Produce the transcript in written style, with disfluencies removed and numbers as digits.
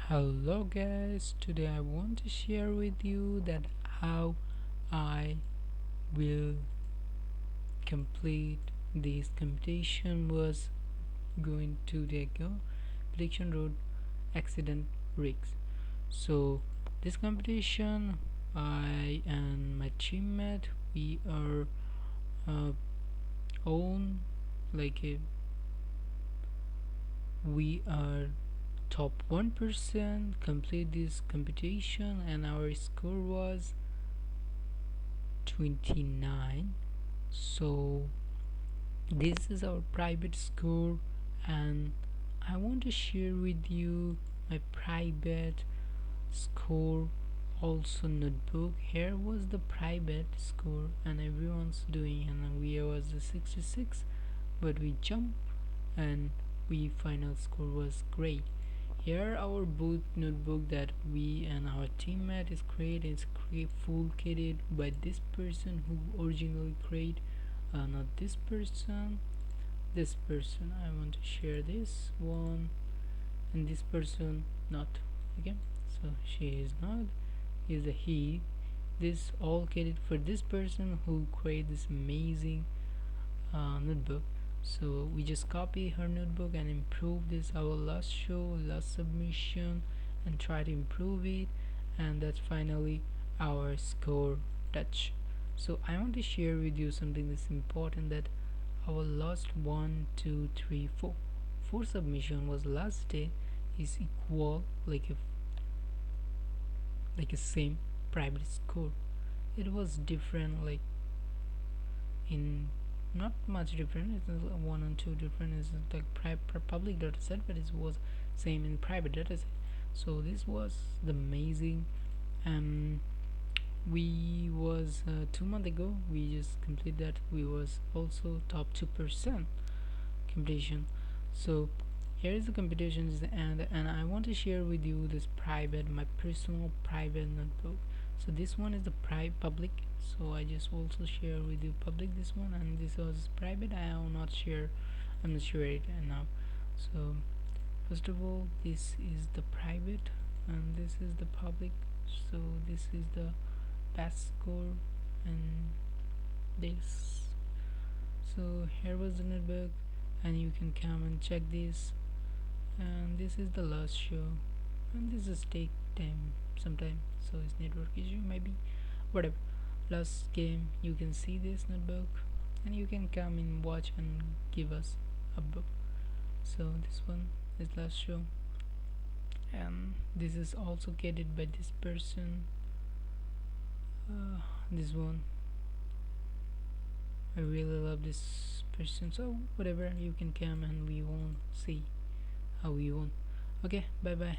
Hello guys, today I want to share with you that how I will complete this competition was going to the prediction road accident rigs. So this competition, I and my teammate, we are own like a, we are top 1% complete this competition, and our score was 29. So this is our private score, and I want to share with you my private score also notebook. Here was the private score and everyone's doing, and we was the 66, but we jumped and we final score was great. Here our boot notebook that we and our teammate is created full created by this person who originally created, not this person. This person I want to share this one, and this person not. Okay, so she is not, is a he. This all credit for this person who created this amazing notebook. So we just copy her notebook and improve this our last show, last submission, and try to improve it, and that's finally our score touch. So I want to share with you something that's important, that our last 1 2 3 4 submission was last day is equal like a same private score. It was different like in not much different. It's one and two different. Is like public data set, but it was same in private data set. So this was the amazing. We was 2 months ago. We just completed that. We was also top 2% completion. So here is the competition is the end, and I want to share with you this private, my personal private notebook. So this one is the public, so I just also share with you public this one, and this was private. I'm not sure it now. So first of all, this is the private and this is the public. So this is the best score and this. So here was the notebook, and you can come and check this, and this is the last show, and this is take time sometime, so it's network issue maybe, whatever. Last game, you can see this notebook, and you can come and watch and give us a book. So this one is last show, and this is also created by this person. This one, I really love this person. So whatever, you can come and we won't see how we won. Okay, bye bye.